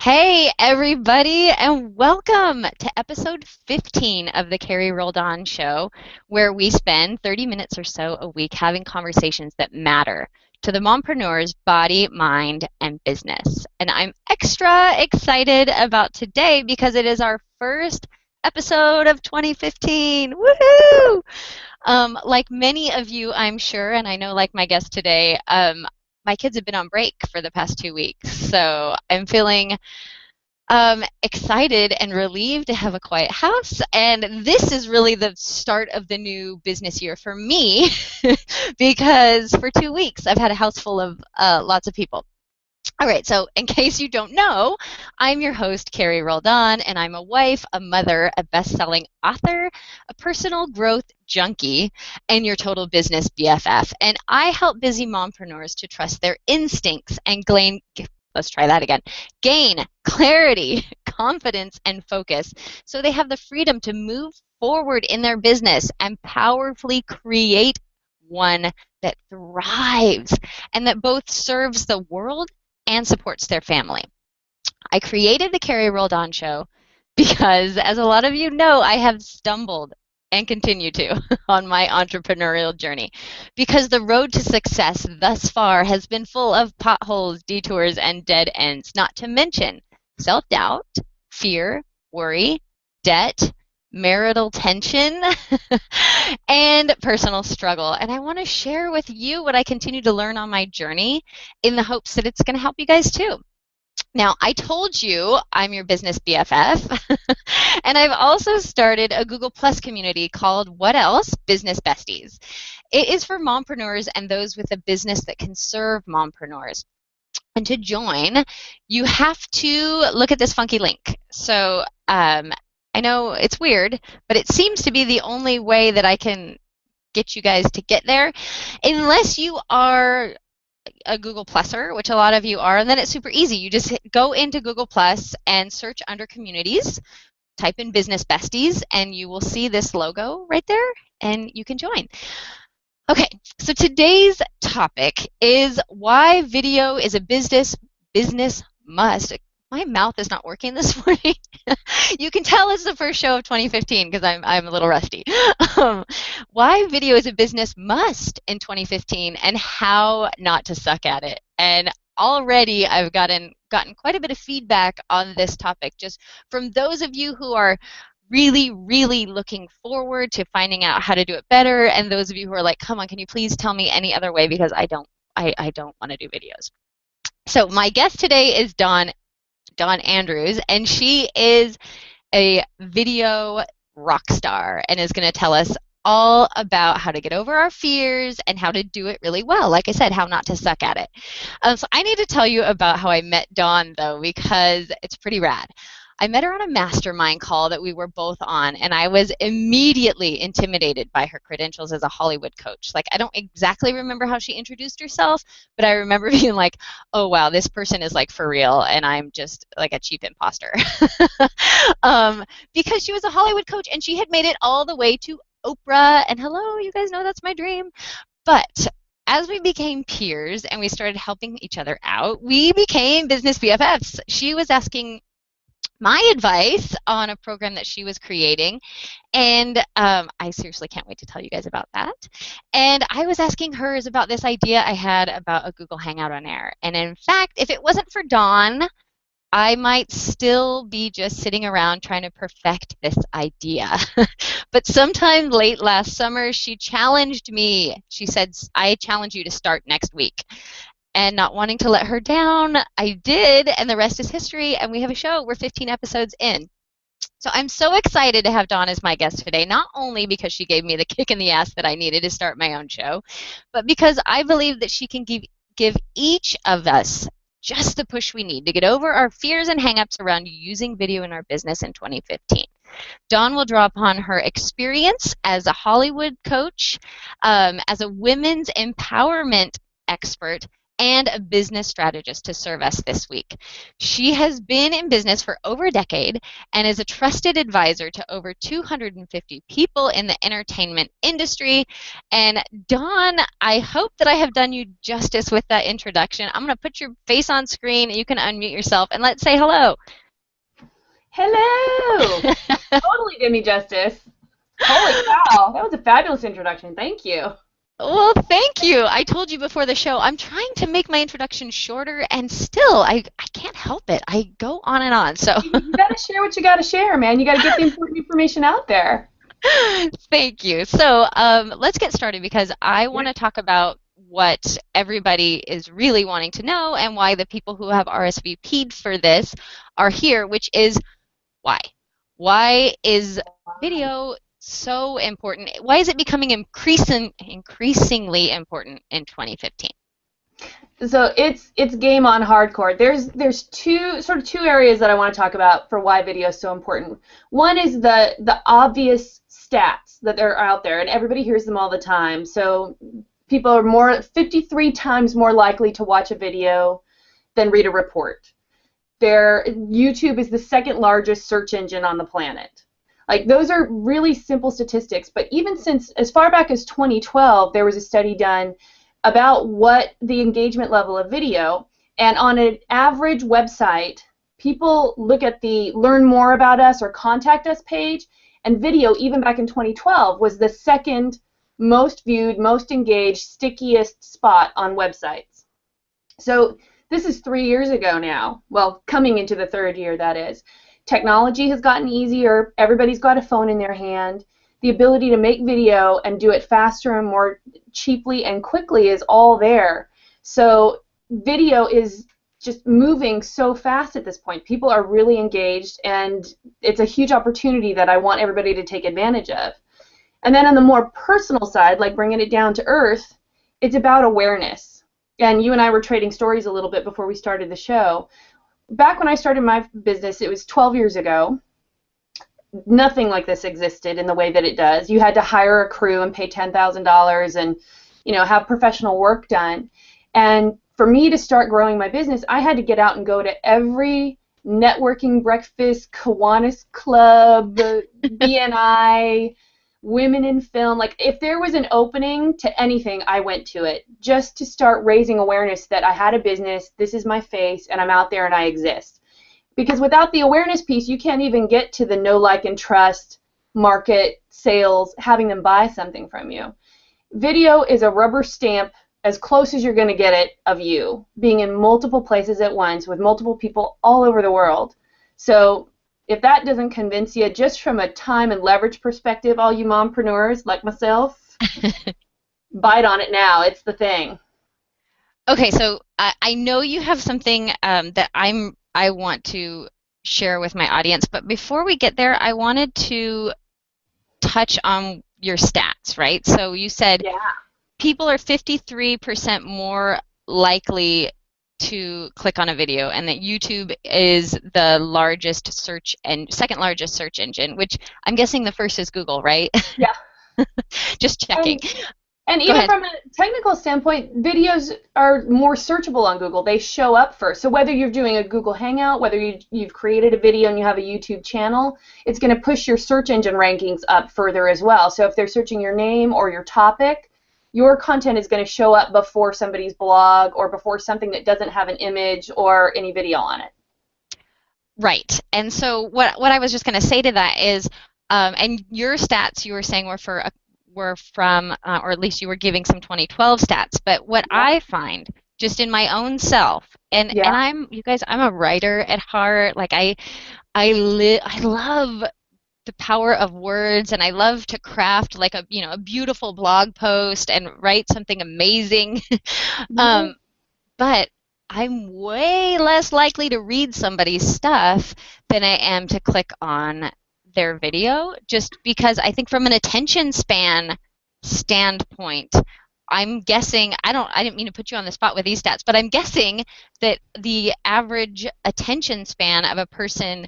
Hey, everybody, and welcome to episode 15 of the Carrie Rolled On show, where we spend 30 minutes or so a week having conversations that matter to the mompreneur's body, mind, and business. And I'm extra excited about today because it is our first episode of 2015. Woohoo! Like many of you, I'm sure, and I know like my guest today, my kids have been on break for the past 2 weeks. So I'm feeling excited and relieved to have a quiet house. And this is really the start of the new business year for me because for 2 weeks I've had a house full of lots of people. All right, so in case you don't know, I'm your host, Carrie Roldan, and I'm a wife, a mother, a best-selling author, a personal growth junkie, and your total business BFF. And I help busy mompreneurs to trust their instincts and let's try that again, gain clarity, confidence, and focus so they have the freedom to move forward in their business and powerfully create one that thrives and that both serves the world and supports their family. I created the Carrie Rolled On show because, as a lot of you know, I have stumbled and continue to on my entrepreneurial journey because the road to success thus far has been full of potholes, detours, and dead ends, not to mention self-doubt, fear, worry, debt, marital tension, and personal struggle. And I want to share with you what I continue to learn on my journey in the hopes that it's going to help you guys too. Now, I told you I'm your business BFF, and I've also started a Google Plus community called What Else? Business Besties. It is for mompreneurs and those with a business that can serve mompreneurs. And to join, you have to look at this funky link. So I know it's weird, but it seems to be the only way that I can get you guys to get there, unless you are a Google Pluser, which a lot of you are, and then it's super easy. You just go into Google Plus and search under communities, type in business besties, and you will see this logo right there, and you can join. Okay, so today's topic is why video is a business must. My mouth is not working this morning. You can tell it's the first show of 2015 because I'm a little rusty. Why video is a business must in 2015 and how not to suck at it. And already I've gotten quite a bit of feedback on this topic just from those of you who are really, really looking forward to finding out how to do it better, and those of you who are like, come on, can you please tell me any other way because I don't want to do videos. So my guest today is Dawn Andrews, and she is a video rock star and is going to tell us all about how to get over our fears and how to do it really well. Like I said, how not to suck at it. So I need to tell you about how I met Dawn, though, because it's pretty rad. I met her on a mastermind call that we were both on, and I was immediately intimidated by her credentials as a Hollywood coach. Like, I don't exactly remember how she introduced herself, but I remember being like, oh, wow, this person is like for real, and I'm just like a cheap imposter. Because she was a Hollywood coach, and she had made it all the way to Oprah, and hello, you guys know that's my dream. But as we became peers and we started helping each other out, we became business BFFs. She was asking my advice on a program that she was creating, and I seriously can't wait to tell you guys about that. And I was asking hers about this idea I had about a Google Hangout on Air. And in fact, if it wasn't for Dawn, I might still be just sitting around trying to perfect this idea. But sometime late last summer, she challenged me. She said, I challenge you to start next week. And not wanting to let her down, I did, and the rest is history, and we have a show. We're 15 episodes in. So I'm so excited to have Dawn as my guest today, not only because she gave me the kick in the ass that I needed to start my own show, but because I believe that she can give each of us just the push we need to get over our fears and hangups around using video in our business in 2015. Dawn will draw upon her experience as a Hollywood coach, as a women's empowerment expert, and a business strategist to serve us this week. She has been in business for over a decade and is a trusted advisor to over 250 people in the entertainment industry. And Dawn, I hope that I have done you justice with that introduction. I'm going to put your face on screen. You can unmute yourself and let's say hello. Hello! Totally did me justice. Holy cow, that was a fabulous introduction. Thank you. Well, thank you. I told you before the show, I'm trying to make my introduction shorter, and still, I can't help it. I go on and on. So You got to share what you got to share, man. You got to get the important information out there. thank you. So let's get started because I want to talk about what everybody is really wanting to know and why the people who have RSVP'd for this are here, which is why. Why is video so important? Why is it becoming increasingly important in 2015? So it's game on hardcore. There's two areas that I want to talk about for why video is so important. One is the obvious stats that are out there, and everybody hears them all the time. So people are 53 times more likely to watch a video than read a report. YouTube is the second largest search engine on the planet. Like, those are really simple statistics, but even since as far back as 2012, there was a study done about what the engagement level of video, and on an average website, people look at the learn more about us or contact us page, and video, even back in 2012, was the second most viewed, most engaged, stickiest spot on websites. So this is 3 years ago now. Well, coming into the third year, that is. Technology has gotten easier. Everybody's got a phone in their hand. The ability to make video and do it faster and more cheaply and quickly is all there. So video is just moving so fast at this point. People are really engaged, and it's a huge opportunity that I want everybody to take advantage of. And then on the more personal side, like bringing it down to earth, it's about awareness. And you and I were trading stories a little bit before we started the show. Back when I started my business, it was 12 years ago. Nothing like this existed in the way that it does. You had to hire a crew and pay $10,000 and, have professional work done. And for me to start growing my business, I had to get out and go to every networking breakfast, Kiwanis Club, BNI, Women in Film. Like, if there was an opening to anything, I went to it just to start raising awareness that I had a business, this is my face, and I'm out there and I exist. Because without the awareness piece, you can't even get to the know, like, and trust, market, sales, having them buy something from you. Video is a rubber stamp as close as you're going to get it of you, being in multiple places at once with multiple people all over the world. So if that doesn't convince you, just from a time and leverage perspective, all you mompreneurs like myself, bite on it now. It's the thing. Okay, so I know you have something that I want to share with my audience, but before we get there, I wanted to touch on your stats, right? So you said people are 53% more likely to click on a video, and that YouTube is the largest search and second largest search engine, which I'm guessing the first is Google, right? Yeah. Just checking. And even from a technical standpoint, videos are more searchable on Google. They show up first. So whether you're doing a Google Hangout, whether you've created a video and you have a YouTube channel, it's going to push your search engine rankings up further as well. So if they're searching your name or your topic, your content is going to show up before somebody's blog or before something that doesn't have an image or any video on it. Right. And so what I was just going to say to that is, and your stats you were saying were from, or at least you were giving some 2012 stats. But what I find just in my own self, and I'm, you guys, I'm a writer at heart. Like I love the power of words, and I love to craft like a beautiful blog post and write something amazing. But I'm way less likely to read somebody's stuff than I am to click on their video, just because I think from an attention span standpoint, I'm guessing, I didn't mean to put you on the spot with these stats, but I'm guessing that the average attention span of a person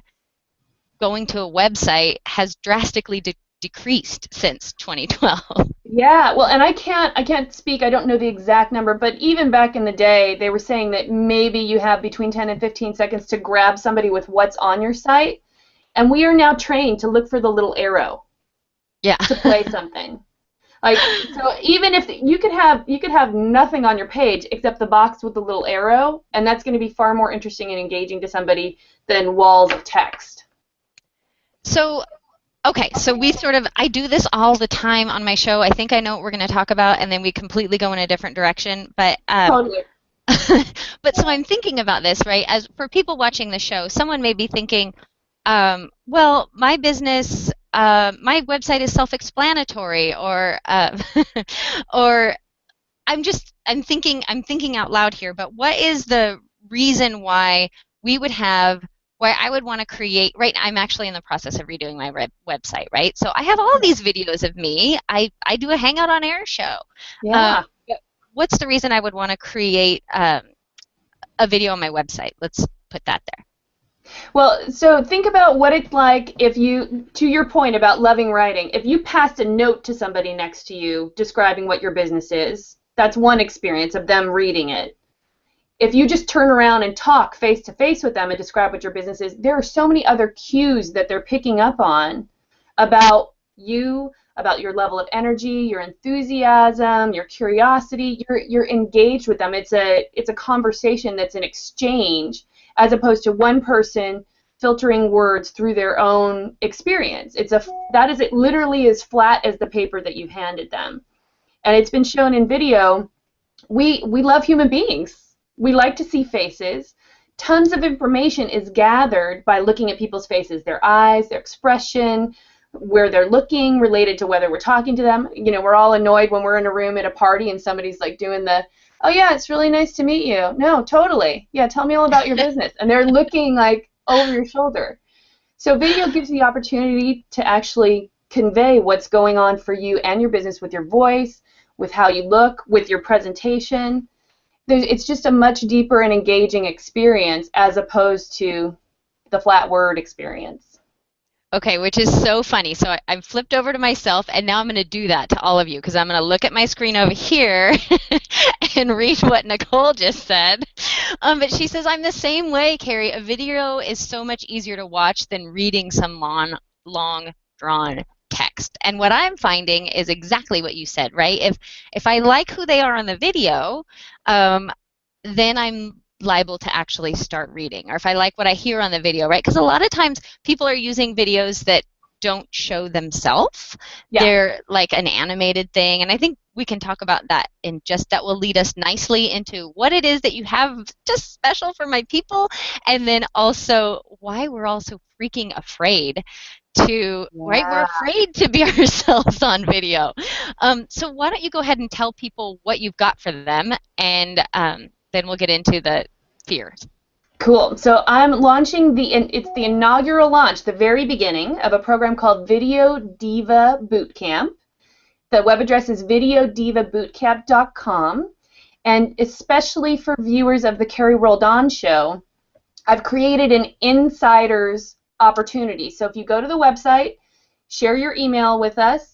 going to a website has drastically decreased since 2012. Yeah, well, and I can't speak. I don't know the exact number, but even back in the day, they were saying that maybe you have between 10 and 15 seconds to grab somebody with what's on your site, and we are now trained to look for the little arrow Yeah. to play something. Like, so even if you could have nothing on your page except the box with the little arrow, and that's going to be far more interesting and engaging to somebody than walls of text. So, okay, so I do this all the time on my show. I think I know what we're going to talk about, and then we completely go in a different direction. But Totally. but so I'm thinking about this, right? As for people watching the show, someone may be thinking, well, my business, my website is self-explanatory, or or I'm thinking out loud here. But what is the reason why we would have why I would want to create? Right, I'm actually in the process of redoing my website, right? So I have all these videos of me. I do a Hangout on Air show. Yeah. But what's the reason I would want to create a video on my website? Let's put that there. Well, so think about what it's like if you, to your point about loving writing, if you passed a note to somebody next to you describing what your business is, that's one experience of them reading it. If you just turn around and talk face to face with them and describe what your business is, there are so many other cues that they're picking up on about you, about your level of energy, your enthusiasm, your curiosity. You're engaged with them. It's a conversation that's an exchange as opposed to one person filtering words through their own experience. It literally as flat as the paper that you've handed them. And it's been shown in video. We love human beings. We like to see faces. Tons of information is gathered by looking at people's faces, their eyes, their expression, where they're looking, related to whether we're talking to them. You know, we're all annoyed when we're in a room at a party and somebody's like doing the, oh yeah, it's really nice to meet you. No, totally. Yeah, tell me all about your business. And they're looking like over your shoulder. So video gives you the opportunity to actually convey what's going on for you and your business with your voice, with how you look, with your presentation. It's just a much deeper and engaging experience as opposed to the flat word experience. Okay, which is so funny. So I'm flipped over to myself, and now I'm going to do that to all of you because I'm going to look at my screen over here and read what Nicole just said. But she says, I'm the same way, Carrie. A video is so much easier to watch than reading some long drawn text. And what I'm finding is exactly what you said, right? If I like who they are on the video, then I'm liable to actually start reading. Or if I like what I hear on the video, right? Because a lot of times people are using videos that don't show themselves. Yeah. They're like an animated thing. And I think we can talk about that, and just that will lead us nicely into what it is that you have just special for my people, and then also why we're all so freaking afraid to, right? We're afraid to be ourselves on video. So why don't you go ahead and tell people what you've got for them, and then we'll get into the fears. Cool. So I'm launching it's the inaugural launch, the very beginning of a program called Video Diva Bootcamp. The web address is videodivabootcamp.com. And especially for viewers of the Carrie Rolled On show, I've created an insider's opportunity. So if you go to the website, share your email with us,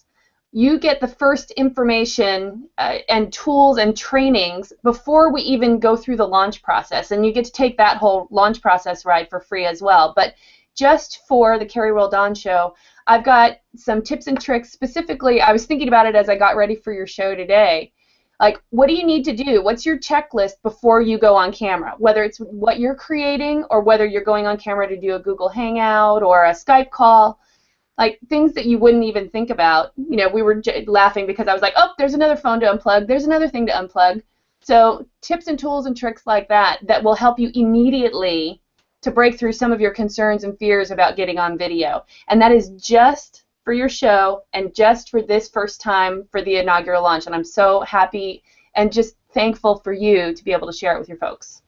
you get the first information and tools and trainings before we even go through the launch process. And you get to take that whole launch process ride for free as well. But just for the Carrie Rolled On show, I've got some tips and tricks. Specifically, I was thinking about it as I got ready for your show today. Like, what do you need to do? What's your checklist before you go on camera? Whether it's what you're creating or whether you're going on camera to do a Google Hangout or a Skype call. Like, things that you wouldn't even think about. You know, we were laughing because I was like, oh, there's another phone to unplug. There's another thing to unplug. So tips and tools and tricks like that will help you immediately to break through some of your concerns and fears about getting on video. And that is just for your show and just for this first time for the inaugural launch. And I'm so happy and just thankful for you to be able to share it with your folks.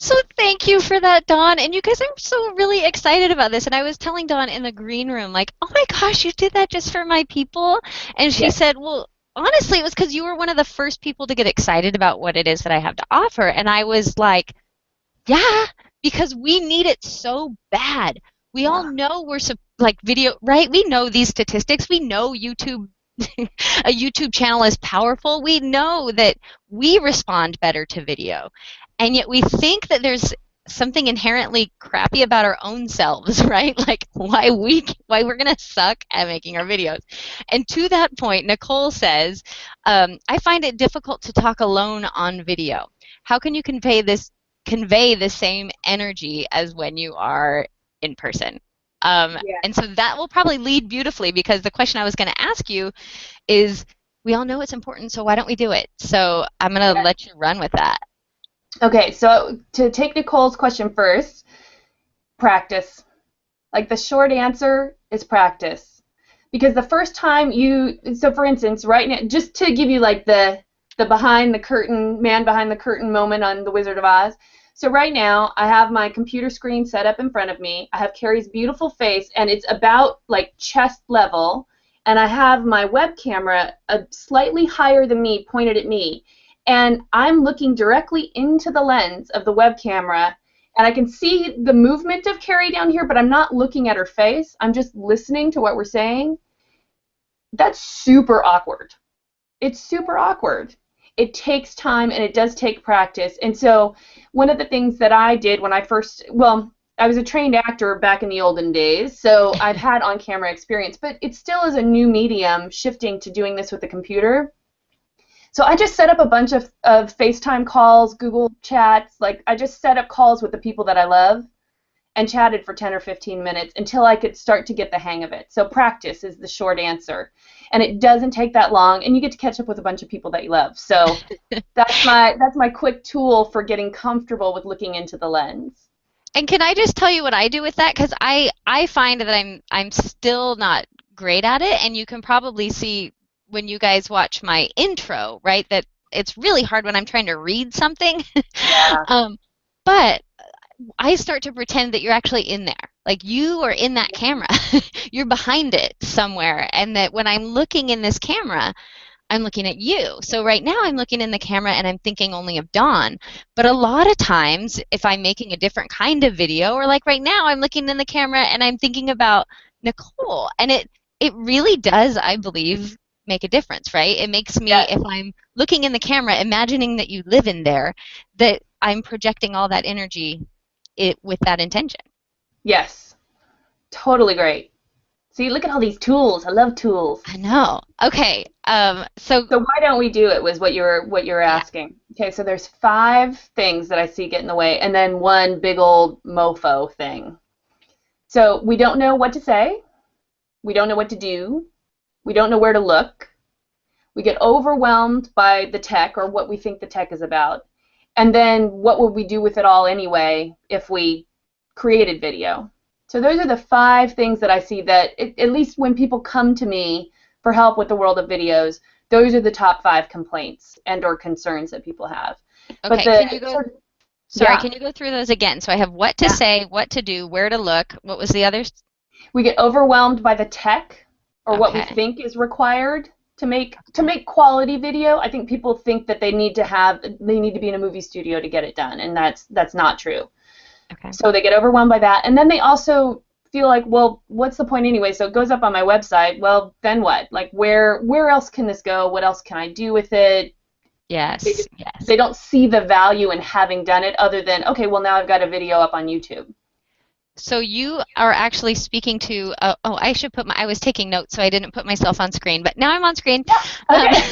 So thank you for that, Dawn. And you guys, I'm so really excited about this. And I was telling Dawn in the green room, like, oh my gosh, you did that just for my people? And she said, well, honestly, it was because you were one of the first people to get excited about what it is that I have to offer. And I was like, yeah, because we need it so bad. We all know like video, right? We know these statistics. We know YouTube, a YouTube channel is powerful. We know that we respond better to video. And yet we think that there's something inherently crappy about our own selves, right? Like why we're gonna suck at making our videos. And to that point, Nicole says, I find it difficult to talk alone on video. How can you convey the same energy as when you are in person? Yeah. And so that will probably lead beautifully, because the question I was going to ask you is, we all know it's important, so why don't we do it? So I'm going to Yeah. let you run with that. Okay, so to take Nicole's question first, practice. Like the short answer is practice. Because the first time so for instance, right now, just to give you like the behind the curtain, man behind the curtain moment on The Wizard of Oz. So right now, I have my computer screen set up in front of me. I have Carrie's beautiful face, and it's about like chest level. And I have my web camera slightly higher than me, pointed at me. And I'm looking directly into the lens of the web camera, and I can see the movement of Carrie down here, but I'm not looking at her face. I'm just listening to what we're saying. That's super awkward. It's super awkward. It takes time, and it does take practice. And so one of the things that I did when I first, well, I was a trained actor back in the olden days, so I've had on-camera experience, but it still is a new medium shifting to doing this with the computer. So I just set up a bunch of FaceTime calls, Google Chats. Like, I just set up calls with the people that I love and chatted for 10 or 15 minutes until I could start to get the hang of it. So practice is the short answer. And it doesn't take that long, and you get to catch up with a bunch of people that you love. So that's my quick tool for getting comfortable with looking into the lens. And can I just tell you what I do with that? Because I find that I'm still not great at it, and you can probably see when you guys watch my intro, right, that it's really hard when I'm trying to read something. Yeah. But I start to pretend that you're actually in there. Like, you are in that camera. You're behind it somewhere. And that when I'm looking in this camera, I'm looking at you. So right now I'm looking in the camera and I'm thinking only of Dawn. But a lot of times, if I'm making a different kind of video, or like right now, I'm looking in the camera and I'm thinking about Nicole. And it really does, I believe, make a difference, right? It makes me, Yeah. if I'm looking in the camera, imagining that you live in there, that I'm projecting all that energy with that intention. Yes. Totally great. See, look at all these tools. I love tools. I know. Okay. So So why don't we do it was what you were yeah. asking. Okay, so there's 5 things that I see get in the way, and then one big old mofo thing. So we don't know what to say. We don't know what to do. We don't know where to look. We get overwhelmed by the tech, or what we think the tech is about. And then what would we do with it all anyway if we created video? So those are the 5 things that I see that, at least when people come to me for help with the world of videos, those are the top 5 complaints and or concerns that people have. Okay. But Can you go? sort of, Sorry. yeah, Can you go through those again? So I have what to yeah. say, what to do, where to look. What was the others? We get overwhelmed by the tech, or what we Okay. think is required to make quality video. I think people think that they need to be in a movie studio to get it done, and that's not true. Okay. So they get overwhelmed by that, and then they also feel like, well, what's the point anyway? So it goes up on my website. Well, then what? Like, where else can this go? What else can I do with it? They Yes. just, Yes. they don't see the value in having done it, other than, okay, well, now I've got a video up on YouTube. So you are actually speaking to. Oh, I should put I was taking notes, so I didn't put myself on screen. But now I'm on screen. Um, Okay.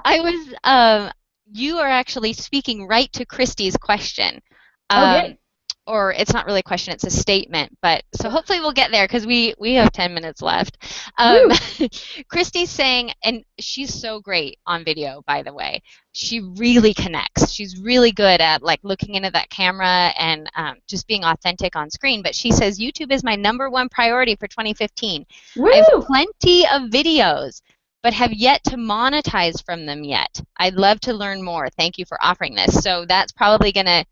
I was. You are actually speaking right to Christy's question. Oh, Um, good. or it's not really a question, it's a statement. But so hopefully we'll get there, because we have 10 minutes left. Um, Woo. Christy's saying, and she's so great on video, by the way. She really connects. She's really good at like looking into that camera and just being authentic on screen. But she says YouTube is my #1 priority for 2015. I have Woo. plenty of videos, but have yet to monetize from them yet. I'd love to learn more. Thank you for offering this. So that's probably going to,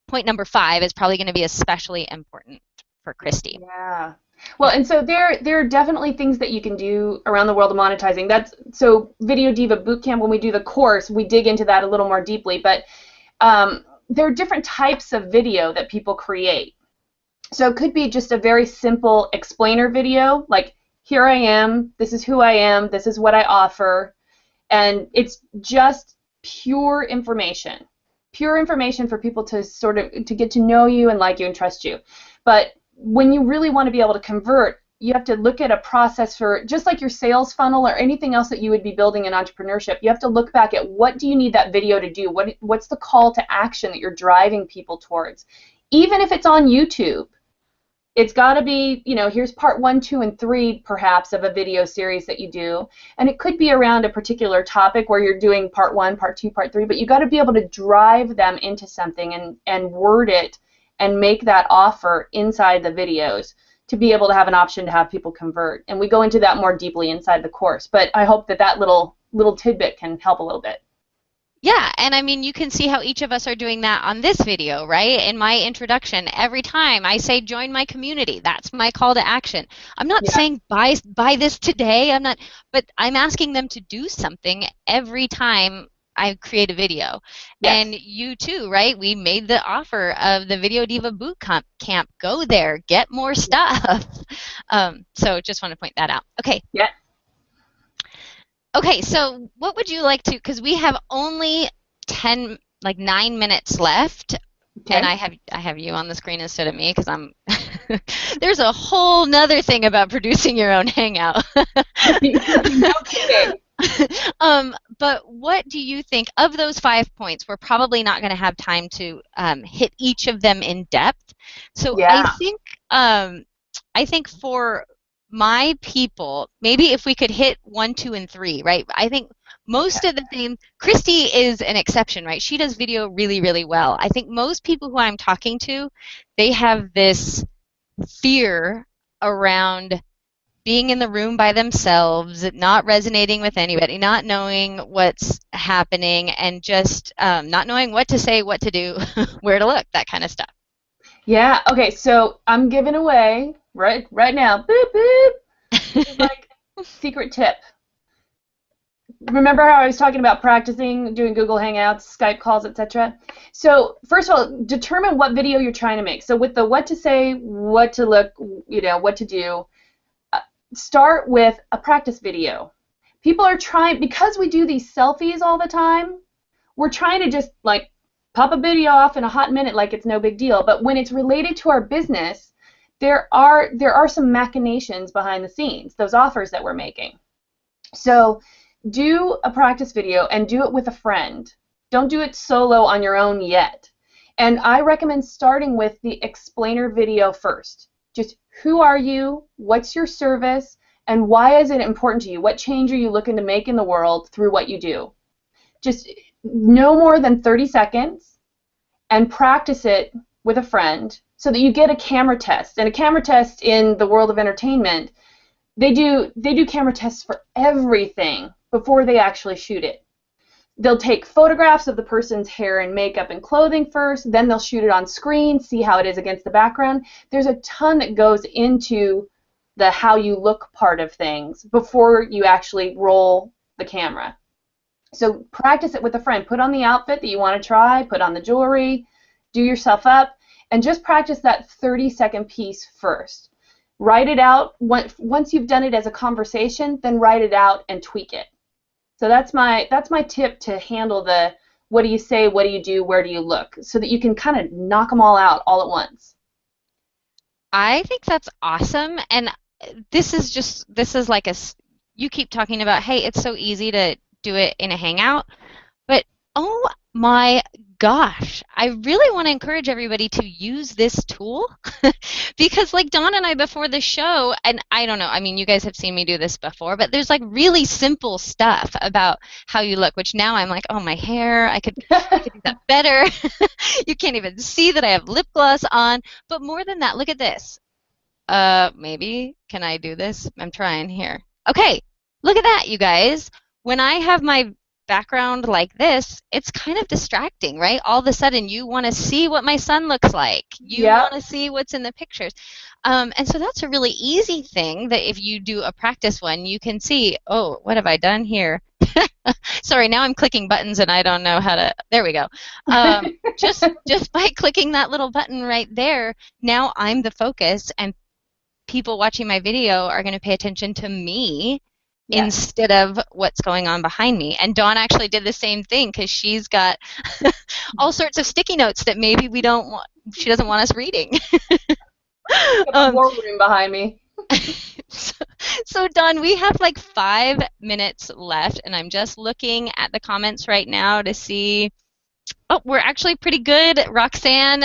point number 5 is probably going to be especially important for Christy. Yeah. Well, and so there are definitely things that you can do around the world of monetizing. That's so Video Diva Bootcamp. When we do the course, we dig into that a little more deeply. But there are different types of video that people create. So it could be just a very simple explainer video, like here I am, this is who I am, this is what I offer, and it's just pure information for people to sort of to get to know you and like you and trust you. But when you really want to be able to convert, you have to look at a process for just like your sales funnel or anything else that you would be building in entrepreneurship. You have to look back at what do you need that video to do? What's the call to action that you're driving people towards? Even if it's on YouTube, it's got to be, here's part 1, 2, and 3 perhaps of a video series that you do. And it could be around a particular topic where you're doing part 1, part 2, part 3, but you got to be able to drive them into something and word it and make that offer inside the videos to be able to have an option to have people convert. And we go into that more deeply inside the course, but I hope that little tidbit can help a little bit. Yeah, and I mean, you can see how each of us are doing that on this video, right? In my introduction, every time I say join my community, that's my call to action. I'm not saying buy this today. But I'm asking them to do something every time I create a video. Yes. And you too, right? We made the offer of the Video Diva Boot Camp. Go there, get more stuff. So just want to point that out. Okay. Yeah. Okay, so what would you like to, because we have only 9 minutes left, Okay. and I have you on the screen instead of me because I'm, there's a whole nother thing about producing your own Hangout. No kidding. But what do you think of those 5 points? We're probably not going to have time to hit each of them in depth. So Yeah. I think for my people, maybe if we could hit 1, 2, and 3, right? I think most of the things, Christy is an exception, right? She does video really, really well. I think most people who I'm talking to, they have this fear around being in the room by themselves, not resonating with anybody, not knowing what's happening, and just not knowing what to say, what to do, where to look, that kind of stuff. Yeah. Okay. So I'm giving away right now. Boop boop. This is like secret tip. Remember how I was talking about practicing doing Google Hangouts, Skype calls, etc.? So first of all, determine what video you're trying to make. So with the what to say, what to look, what to do, start with a practice video. People are trying, because we do these selfies all the time, we're trying to just like pop a video off in a hot minute like it's no big deal. But when it's related to our business, there are some machinations behind the scenes, those offers that we're making. So do a practice video and do it with a friend. Don't do it solo on your own yet. And I recommend starting with the explainer video first. Just who are you, what's your service, and why is it important to you? What change are you looking to make in the world through what you do? Just no more than 30 seconds and practice it with a friend so that you get a camera test. And a camera test in the world of entertainment, they do camera tests for everything before they actually shoot it. They'll take photographs of the person's hair and makeup and clothing first, then they'll shoot it on screen, see how it is against the background. There's a ton that goes into the how you look part of things before you actually roll the camera. So practice it with a friend. Put on the outfit that you want to try, put on the jewelry, do yourself up, and just practice that 30-second piece first. Write it out. Once you've done it as a conversation, then write it out and tweak it. So that's my tip to handle the what do you say, what do you do, where do you look, so that you can kind of knock them all out all at once. I think that's awesome, and this is like you keep talking about, hey, it's so easy to do it in a Hangout, but oh my gosh, I really want to encourage everybody to use this tool because like Dawn and I before the show, and I don't know, I mean, you guys have seen me do this before, but there's like really simple stuff about how you look, which now I'm like, oh, my hair, I could do that better. You can't even see that I have lip gloss on, but more than that, look at this. Maybe, can I do this? I'm trying here. Okay, look at that, you guys. When I have my background like this, it's kind of distracting, right? All of a sudden, you want to see what my son looks like. You Yep. want to see what's in the pictures. And so that's a really easy thing that if you do a practice one, you can see, oh, what have I done here? Sorry, now I'm clicking buttons and I don't know how to. There we go. Just by clicking that little button right there, now I'm the focus, and people watching my video are going to pay attention to me Yes. instead of what's going on behind me. And Dawn actually did the same thing because she's got all sorts of sticky notes that maybe we don't want. She doesn't want us reading. Got the um, war room behind me. so, so Dawn, we have like 5 minutes left, and I'm just looking at the comments right now to see. Oh, we're actually pretty good. Roxanne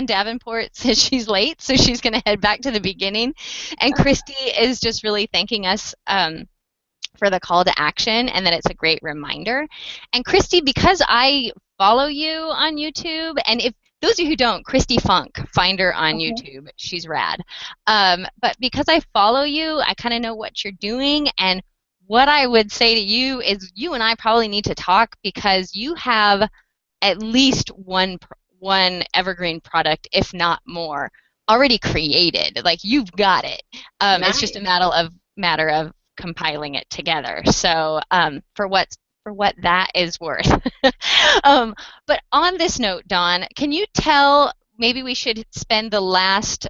Davenport says she's late, so she's going to head back to the beginning. And Christy is just really thanking us for the call to action and that it's a great reminder. And Christy, because I follow you on YouTube, and if those of you who don't, Christy Funk, find her on YouTube. She's rad. But because I follow you, I kind of know what you're doing. And what I would say to you is you and I probably need to talk because you have at least one evergreen product, if not more, already created. Like you've got it. Nice. It's just a matter of compiling it together. So for what that is worth. But on this note, Dawn, can you tell? Maybe we should spend the last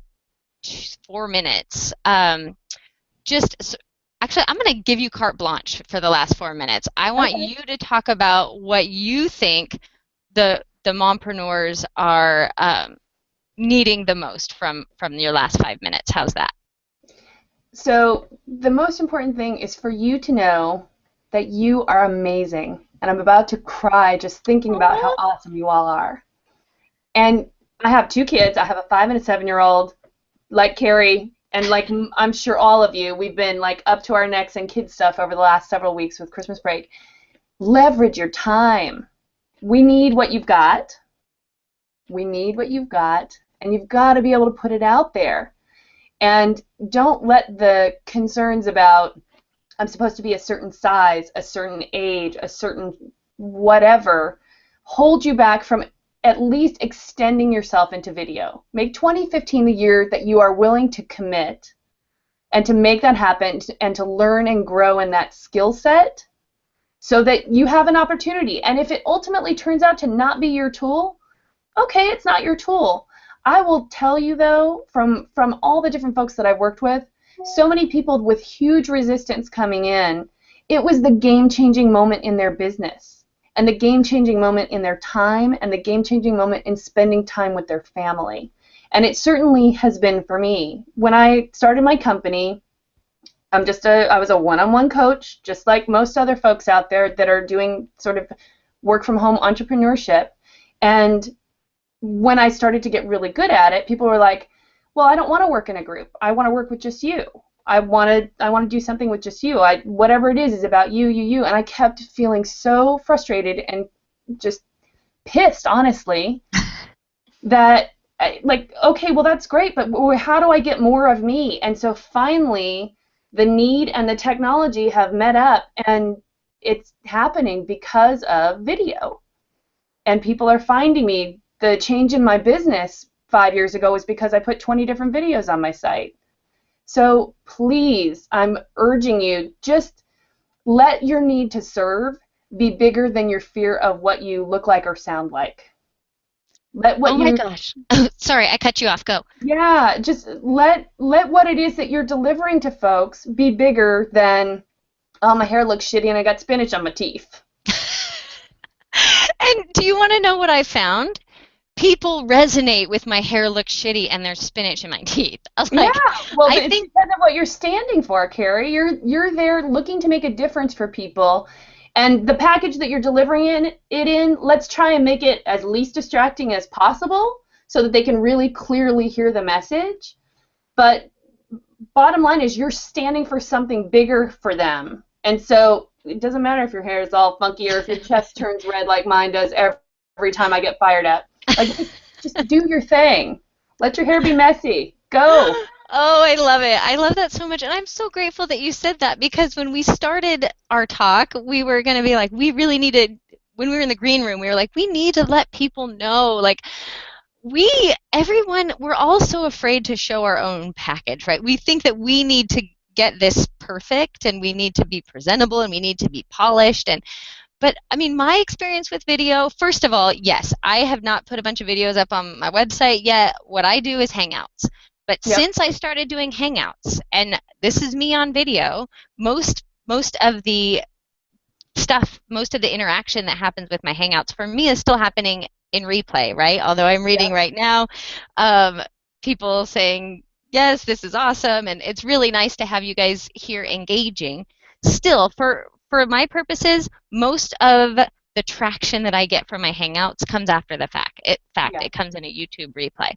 4 minutes Actually, I'm going to give you carte blanche for the last 4 minutes. I want you to talk about what you think the mompreneurs are needing the most from your last 5 minutes. How's that? So the most important thing is for you to know that you are amazing. And I'm about to cry just thinking about how awesome you all are. And I have 2 kids. I have a 5 and a 7-year-old, like Carrie, and like I'm sure all of you, we've been like up to our necks in kid stuff over the last several weeks with Christmas break. Leverage your time. We need what you've got. We need what you've got, and you've got to be able to put it out there. And don't let the concerns about I'm supposed to be a certain size, a certain age, a certain whatever hold you back from at least extending yourself into video. Make 2015 the year that you are willing to commit and to make that happen and to learn and grow in that skill set so that you have an opportunity. And if it ultimately turns out to not be your tool, okay, it's not your tool. I will tell you though, from all the different folks that I've worked with, so many people with huge resistance coming in, it was the game-changing moment in their business and the game-changing moment in their time and the game-changing moment in spending time with their family. And it certainly has been for me. When I started my company, I was a one-on-one coach, just like most other folks out there that are doing sort of work-from-home entrepreneurship. And when I started to get really good at it, people were like, well, I don't want to work in a group. I want to work with just you. I want to do something with just you. Whatever it is about you. And I kept feeling so frustrated and just pissed, honestly, that like, okay, well, that's great, but how do I get more of me? And so finally, the need and the technology have met up, and it's happening because of video. And people are finding me. The change in my business 5 years ago was because I put 20 different videos on my site. So please, I'm urging you, just let your need to serve be bigger than your fear of what you look like or sound like. Let what oh my gosh. Sorry, I cut you off. Go. Yeah, just let what it is that you're delivering to folks be bigger than, oh, my hair looks shitty and I got spinach on my teeth. And do you want to know what I found? People resonate with my hair looks shitty and there's spinach in my teeth. I was like, yeah, well, I it's think because of what you're standing for, Carrie. You're there looking to make a difference for people, and the package that you're delivering it in, let's try and make it as least distracting as possible so that they can really clearly hear the message. But bottom line is you're standing for something bigger for them, and so it doesn't matter if your hair is all funky or if your chest turns red like mine does every time I get fired up. Like, just do your thing. Let your hair be messy. Go. Oh, I love it. I love that so much. And I'm so grateful that you said that because when we started our talk, we were going to be like, we really needed, when we were in the green room, we were like, we need to let people know, like, everyone, we're all so afraid to show our own package, right? We think that we need to get this perfect and we need to be presentable and we need to be polished. But I mean, my experience with video, first of all, yes, I have not put a bunch of videos up on my website yet. What I do is Hangouts. But Yep. since I started doing Hangouts, and this is me on video, most of the stuff, most of the interaction that happens with my Hangouts for me is still happening in replay, right? Although I'm reading Yep. right now, um, people saying, yes, this is awesome, and it's really nice to have you guys here engaging. Still, for my purposes, most of the traction that I get from my Hangouts comes after the fact. Yeah. It comes in a YouTube replay.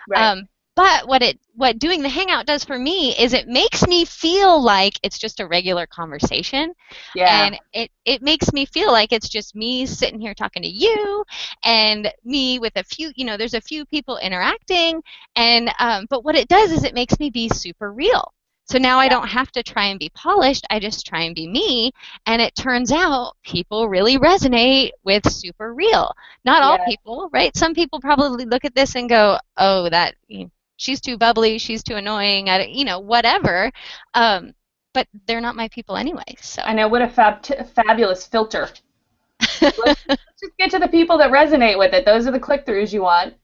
Right. Um, but what doing the Hangout does for me is it makes me feel like it's just a regular conversation, Yeah. and it makes me feel like it's just me sitting here talking to you and me with a few, there's a few people interacting, and but what it does is it makes me be super real. So now I Yeah. don't have to try and be polished, I just try and be me, and it turns out people really resonate with super real. Not all Yeah. people, right? Some people probably look at this and go, oh, she's too bubbly, she's too annoying, whatever. Um, but they're not my people anyway. So, I know, what a fabulous filter. Let's just get to the people that resonate with it. Those are the click-throughs you want.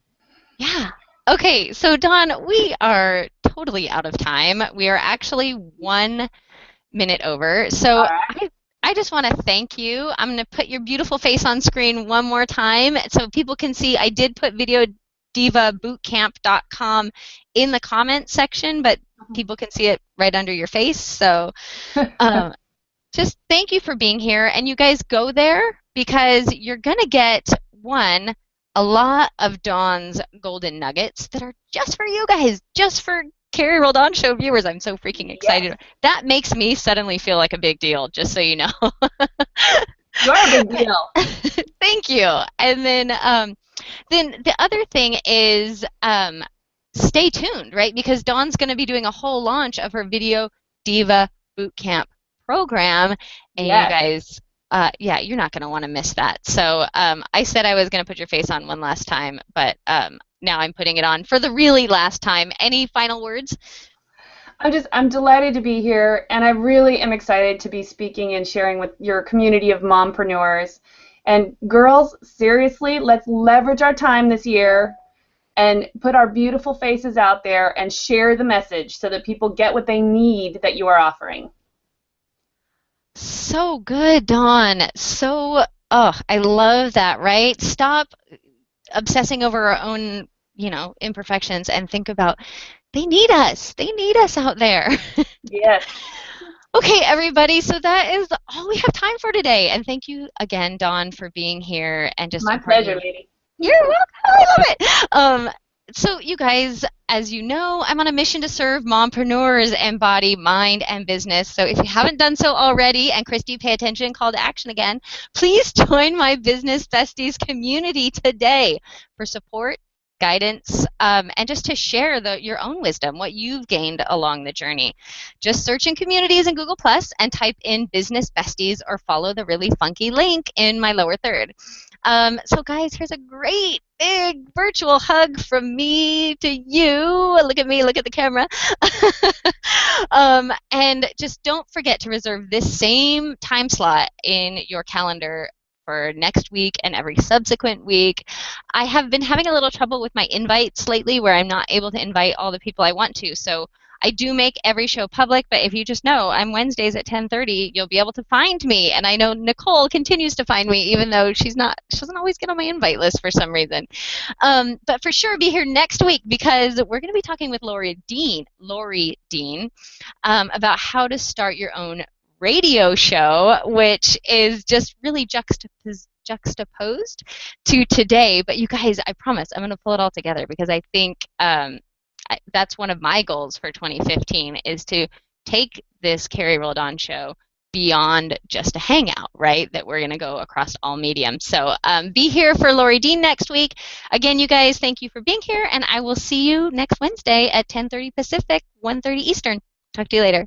yeah. Okay, so Dawn, we are totally out of time. We are actually 1 minute over. All So right. I just want to thank you. I'm going to put your beautiful face on screen one more time so people can see. I did put videodivabootcamp.com in the comment section, but people can see it right under your face. So um, just thank you for being here. And you guys go there because you're going to get a lot of Dawn's golden nuggets that are just for you guys, just for Carrie Rolled On Show viewers. I'm so freaking Yes. excited. That makes me suddenly feel like a big deal, just so you know. You're a big deal. Thank you. And then the other thing is stay tuned, right? Because Dawn's going to be doing a whole launch of her Video Diva Bootcamp program, and you Yes. guys, yeah, you're not going to want to miss that. So I said I was going to put your face on one last time, but now I'm putting it on for the really last time. Any final words? I'm delighted to be here, and I really am excited to be speaking and sharing with your community of mompreneurs. And girls, seriously, let's leverage our time this year and put our beautiful faces out there and share the message so that people get what they need that you are offering. So good, Dawn. So, oh, I love that, right? Stop obsessing over our own, imperfections and think about they need us. They need us out there. Yes. Okay, everybody. So that is all we have time for today. And thank you again, Dawn, for being here and just My pleasure, imparting. lady. You're welcome. I love it. So you guys, as you know, I'm on a mission to serve mompreneurs and body, mind, and business. So if you haven't done so already, and Christy, pay attention, call to action again, please join my Business Besties community today for support, guidance, and just to share your own wisdom, what you've gained along the journey. Just search in communities in Google Plus and type in Business Besties or follow the really funky link in my lower third. So guys, here's a great big virtual hug from me to you. Look at me, look at the camera. And just don't forget to reserve this same time slot in your calendar for next week and every subsequent week. I have been having a little trouble with my invites lately where I'm not able to invite all the people I want to. So I do make every show public, but if you just know I'm Wednesdays at 10:30, you'll be able to find me. And I know Nicole continues to find me, even though she doesn't always get on my invite list for some reason. But for sure, be here next week because we're going to be talking with Lori Dean, about how to start your own radio show, which is just really juxtaposed to today. But you guys, I promise I'm going to pull it all together because I think that's one of my goals for 2015 is to take this Carrie Rolled On show beyond just a hangout, right? That we're going to go across all mediums. So be here for Lori Dean next week. Again, you guys, thank you for being here, and I will see you next Wednesday at 10:30 Pacific, 1:30 Eastern. Talk to you later.